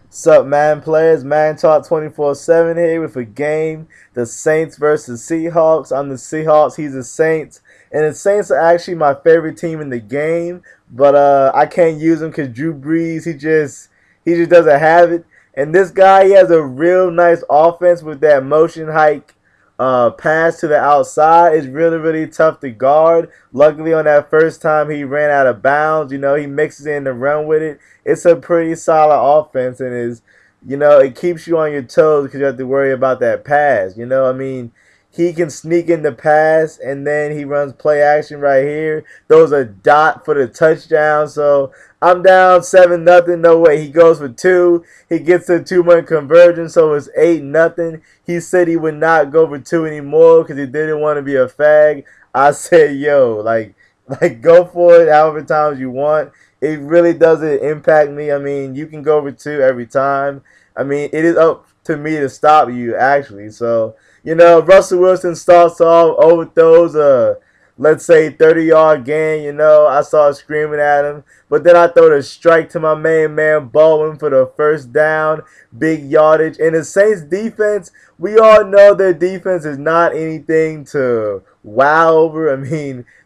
Sup, man players? Man Talk 24/7 here with a game. The Saints versus Seahawks. I'm the Seahawks. He's the Saints. And the Saints are actually my favorite team in the game. But I can't use him because Drew Brees, he just doesn't have it. And this guy, he has a real nice offense with that motion hike pass to the outside. Is really, really tough to guard. Luckily, on that first time he ran out of bounds, he mixes in the run with it. It's a pretty solid offense, and it keeps you on your toes because you have to worry about that pass. He can sneak in the pass, and then he runs play action right here. Throws a dot for the touchdown. So I'm down 7-0. No way. He goes for two. He gets the 2-point conversion, so it's 8-0. He said he would not go for two anymore because he didn't want to be a fag. I said, yo, like go for it however times you want. It really doesn't impact me. You can go for two every time. It is up to me to stop you, actually. So, Russell Wilson starts off, overthrows let's say 30-yard gain. I started screaming at him. But then I throw the strike to my man Baldwin for the first down, big yardage. And the Saints defense, we all know their defense is not anything to wow over.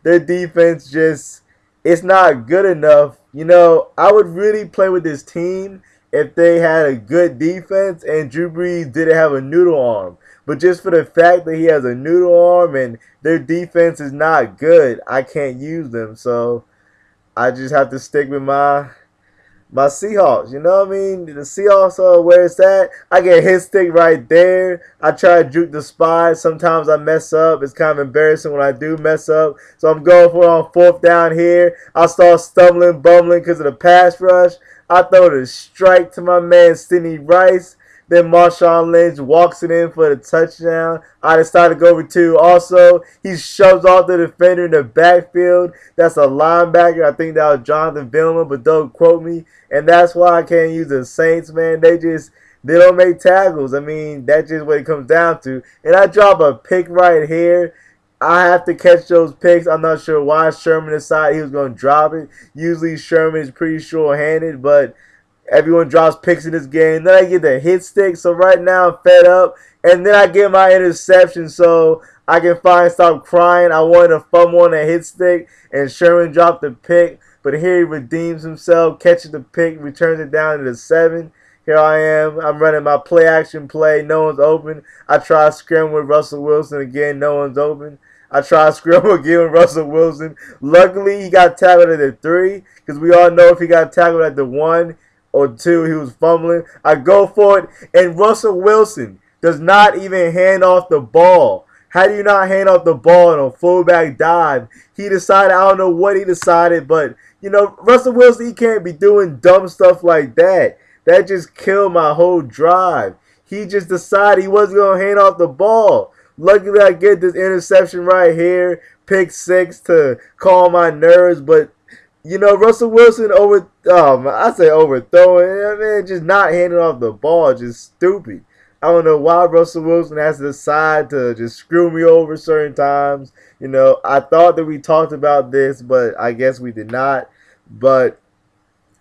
Their defense it's not good enough. I would really play with this team if they had a good defense and Drew Brees didn't have a noodle arm. But just for the fact that he has a noodle arm and their defense is not good, I can't use them. So I just have to stick with my Seahawks. You know what I mean? The Seahawks are where it's at. I get hit stick right there. I try to juke the spot. Sometimes I mess up. It's kind of embarrassing when I do mess up. So I'm going for it on fourth down here. I start stumbling, bumbling because of the pass rush. I throw the strike to my man Sidney Rice. Then Marshawn Lynch walks it in for the touchdown. I decided to go over two. Also, he shoves off the defender in the backfield. That's a linebacker. I think that was Jonathan Vilma, but don't quote me. And that's why I can't use the Saints, man. They don't make tackles. That's just what it comes down to. And I drop a pick right here. I have to catch those picks. I'm not sure why Sherman decided he was going to drop it. Usually Sherman is pretty sure-handed, but everyone drops picks in this game. Then I get the hit stick. So right now I'm fed up. And then I get my interception so I can finally stop crying. I wanted to fumble on a hit stick, and Sherman dropped the pick. But here he redeems himself, catches the pick, returns it down to the 7. Here I am. I'm running my play action play. No one's open. I try to scramble with Russell Wilson again. No one's open. I try to scramble again with Russell Wilson. Luckily, he got tackled at the 3 because we all know if he got tackled at the 1 or 2, he was fumbling. I go for it, and Russell Wilson does not even hand off the ball. How do you not hand off the ball in a fullback dive? He decided, I don't know what he decided, but, Russell Wilson, he can't be doing dumb stuff like that. That just killed my whole drive. He just decided he wasn't going to hand off the ball. Luckily, I get this interception right here, pick 6 to calm my nerves, but Russell Wilson I say overthrowing. Just not handing off the ball, just stupid. I don't know why Russell Wilson has to decide to just screw me over certain times. I thought that we talked about this, but I guess we did not. But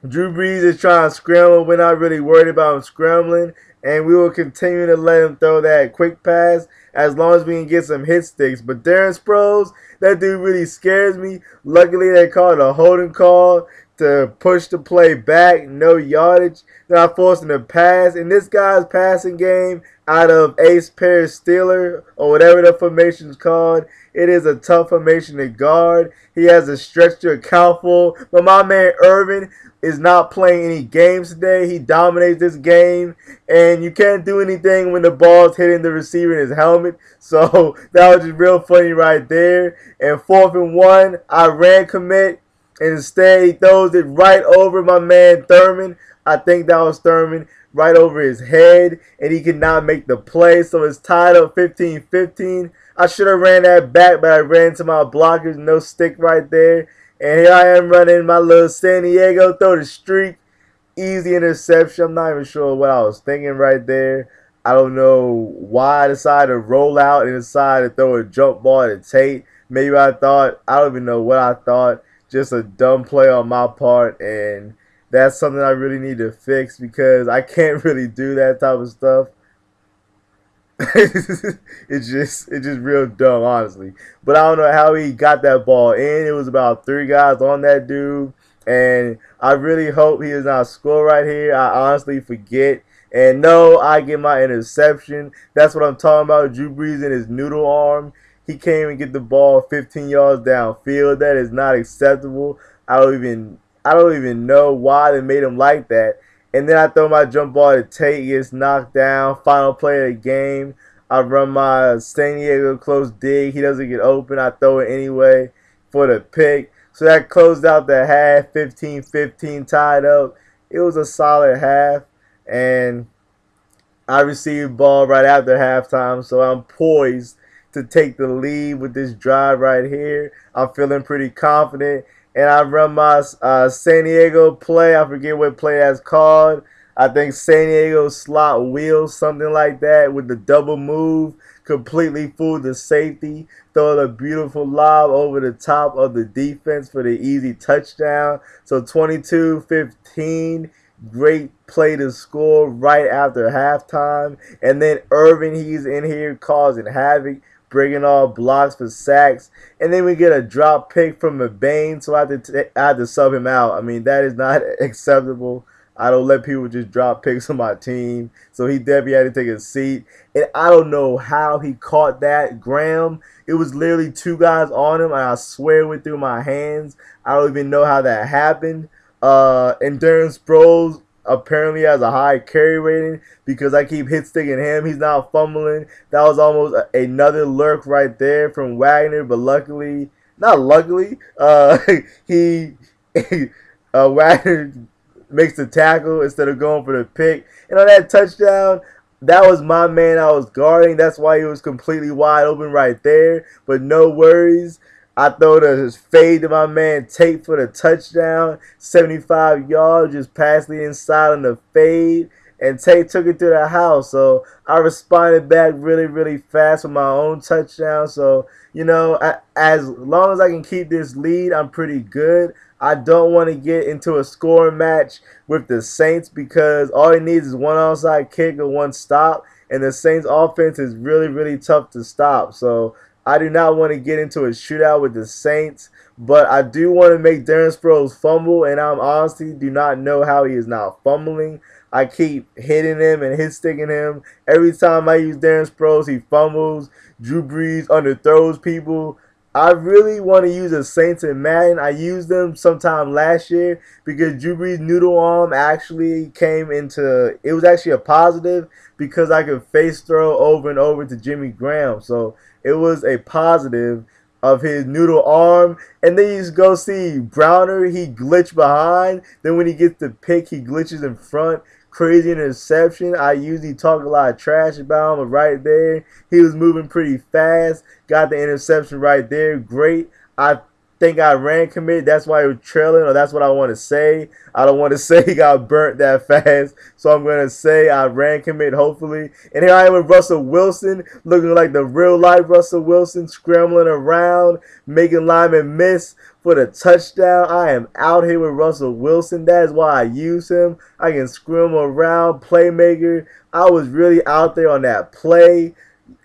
Drew Brees is trying to scramble. We're not really worried about him scrambling. And we will continue to let him throw that quick pass as long as we can get some hit sticks. But Darren Sproles, that dude really scares me. Luckily, they called a holding call to push the play back, no yardage. Then I forced him to pass. And this guy's passing game out of Ace Paris Steeler or whatever the formation is called, it is a tough formation to guard. He has a stretch to account for. But my man Irvin is not playing any games today. He dominates this game, and you can't do anything when the ball's hitting the receiver in his helmet. So that was just real funny right there. And 4th and 1, I ran commit, and instead he throws it right over my man Thurman. I think that was Thurman, right over his head, and he could not make the play. So it's tied up 15-15. I should have ran that back, but I ran to my blockers. No stick right there. And here I am running my little San Diego, throw the streak, easy interception. I'm not even sure what I was thinking right there. I don't know why I decided to roll out and decided to throw a jump ball to Tate. Maybe I don't even know what I thought. Just a dumb play on my part, and That's something I really need to fix because I can't really do that type of stuff. It's just real dumb, honestly. But I don't know how he got that ball in. It was about three guys on that dude, and I really hope he does not score right here. I honestly forget. And no, I get my interception. That's what I'm talking about. Drew Brees in his noodle arm. He can't even get the ball 15 yards downfield. That is not acceptable. I don't even know why they made him like that. And then I throw my jump ball to Tate, gets knocked down. Final play of the game. I run my San Diego close dig. He doesn't get open. I throw it anyway for the pick. So that closed out the half, 15-15 tied up. It was a solid half. And I received ball right after halftime, so I'm poised to take the lead with this drive right here. I'm feeling pretty confident, and I run my San Diego play. I forget what play that's called. I think San Diego slot wheel, something like that, with the double move. Completely fooled the safety. Throw a beautiful lob over the top of the defense for the easy touchdown. So 22-15. Great play to score right after halftime. And then Irvin, he's in here causing havoc, bringing all blocks for sacks. And then we get a drop pick from McBain, so I had to sub him out. I mean, that is not acceptable. I don't let people just drop picks on my team. So he definitely had to take a seat. And I don't know how he caught that. Graham, it was literally two guys on him, and I swear it went through my hands. I don't even know how that happened. Endurance Bros apparently has a high carry rating because I keep hit sticking him. He's not fumbling. That was almost another lurk right there from Wagner, but luckily, not luckily, he Wagner makes the tackle instead of going for the pick. And on that touchdown, that was my man I was guarding. That's why he was completely wide open right there. But no worries. I throw the fade to my man Tate for the touchdown. 75 yards, just past the inside on the fade. And Tate took it to the house. So I responded back really, really fast with my own touchdown. So, as long as I can keep this lead, I'm pretty good. I don't want to get into a scoring match with the Saints because all he needs is one onside kick or one stop. And the Saints offense is really, really tough to stop. So I do not want to get into a shootout with the Saints, but I do want to make Darren Sproles fumble, and I honestly do not know how he is not fumbling. I keep hitting him and hit sticking him. Every time I use Darren Sproles, he fumbles. Drew Brees underthrows people. I really want to use the Saints in Madden. I used them sometime last year because Drew Brees' noodle arm actually came into, it was actually a positive because I could face throw over and over to Jimmy Graham. So it was a positive of his noodle arm. And then you just go see Browner, he glitched behind. Then when he gets the pick, he glitches in front. Crazy interception. I usually talk a lot of trash about him, but right there, he was moving pretty fast. Got the interception right there. Great. I think I ran commit. That's why he was trailing, or that's what I want to say. I don't want to say he got burnt that fast, so I'm going to say I ran commit, hopefully. And here I am with Russell Wilson, looking like the real-life Russell Wilson, scrambling around, making linemen miss for the touchdown. I am out here with Russell Wilson. That is why I use him. I can scramble around, playmaker. I was really out there on that play.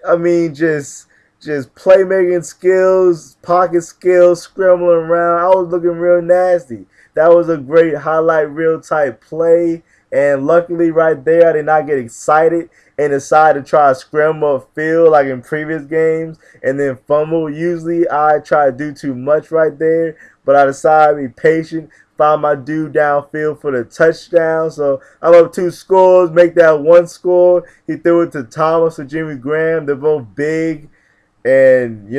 I mean, just playmaking skills, pocket skills, scrambling around. I was looking real nasty. That was a great highlight reel type play. And luckily right there, I did not get excited and decide to try to scramble upfield like in previous games and then fumble. Usually I try to do too much right there, but I decided to be patient, find my dude downfield for the touchdown. So I'm up 2 scores, make that 1 score. He threw it to Thomas or Jimmy Graham. They're both big. And,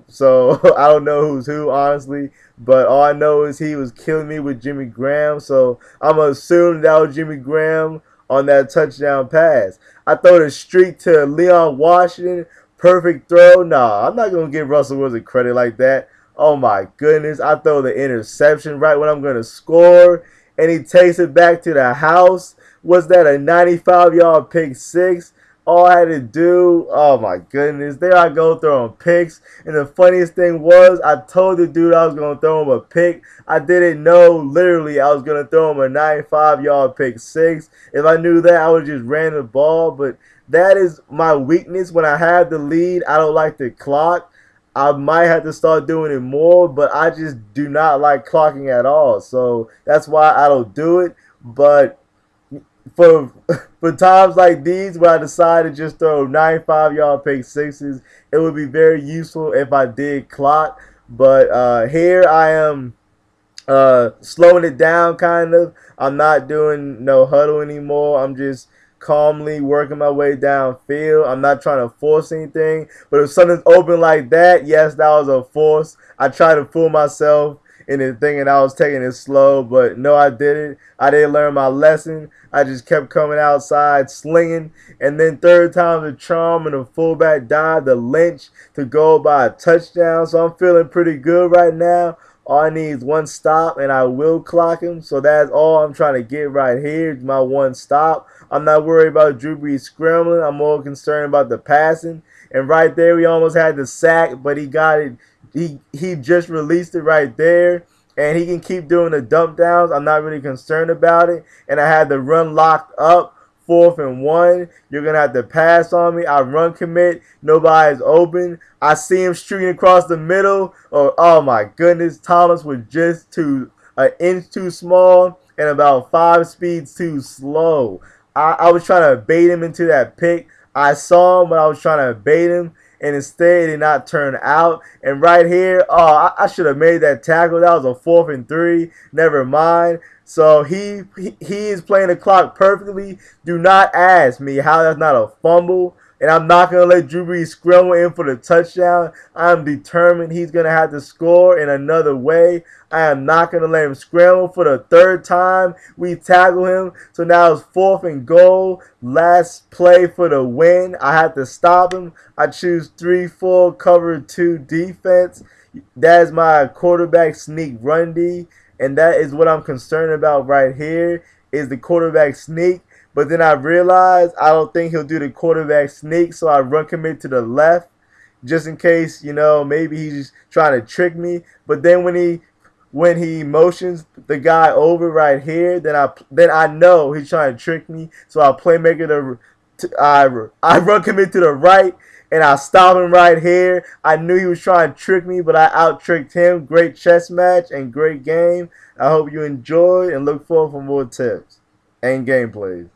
so I don't know who's who, honestly. But all I know is he was killing me with Jimmy Graham. So I'm going to assume that was Jimmy Graham on that touchdown pass. I throw the streak to Leon Washington. Perfect throw. Nah, I'm not going to give Russell Wilson credit like that. Oh, my goodness. I throw the interception right when I'm going to score. And he takes it back to the house. Was that a 95-yard pick six? All I had to do, oh my goodness, there I go throwing picks. And the funniest thing was, I told the dude I was going to throw him a pick. I didn't know, literally, I was going to throw him a 95-yard pick six. If I knew that, I would have just ran the ball. But that is my weakness. When I have the lead, I don't like the clock. I might have to start doing it more, but I just do not like clocking at all. So that's why I don't do it. But for for times like these where I decide to just throw 95-yard pick sixes, it would be very useful if I did clock. But here I am slowing it down kind of. I'm not doing no huddle anymore. I'm just calmly working my way downfield. I'm not trying to force anything. But if something's open like that, yes, that was a force. I tried to fool myself into thinking I was taking it slow, but no, I didn't. I didn't learn my lesson. I just kept coming outside, slinging, and then third time the charm and the fullback dive, the lynch to go by a touchdown. So I'm feeling pretty good right now. All I need is one stop, and I will clock him. So that's all I'm trying to get right here, my one stop. I'm not worried about Drew Brees scrambling. I'm more concerned about the passing. And right there, we almost had the sack, but he got it. He just released it right there, and he can keep doing the dump downs. I'm not really concerned about it. And I had the run locked up, 4th and 1. You're going to have to pass on me. I run commit. Nobody's open. I see him streaking across the middle. Oh my goodness. Thomas was just an inch too small and about 5 speeds too slow. I was trying to bait him into that pick. I saw him, but I was trying to bait him, and instead it did not turn out. And right here, oh, I should have made that tackle. That was a 4th and 3. Never mind. So he is playing the clock perfectly. Do not ask me how that's not a fumble. And I'm not going to let Drew Brees scramble in for the touchdown. I'm determined he's going to have to score in another way. I am not going to let him scramble for the 3rd time. We tackle him. So now it's 4th and goal. Last play for the win. I have to stop him. I choose 3-4 cover 2 defense. That is my quarterback sneak run D. And that is what I'm concerned about right here is the quarterback sneak. But then I realized I don't think he'll do the quarterback sneak, so I run commit to the left just in case, you know, maybe he's just trying to trick me. But then when he motions the guy over right here, then I know he's trying to trick me. So I playmaker I run commit to the right, and I stop him right here. I knew he was trying to trick me, but I out-tricked him. Great chess match and great game. I hope you enjoy and look forward for more tips and gameplays.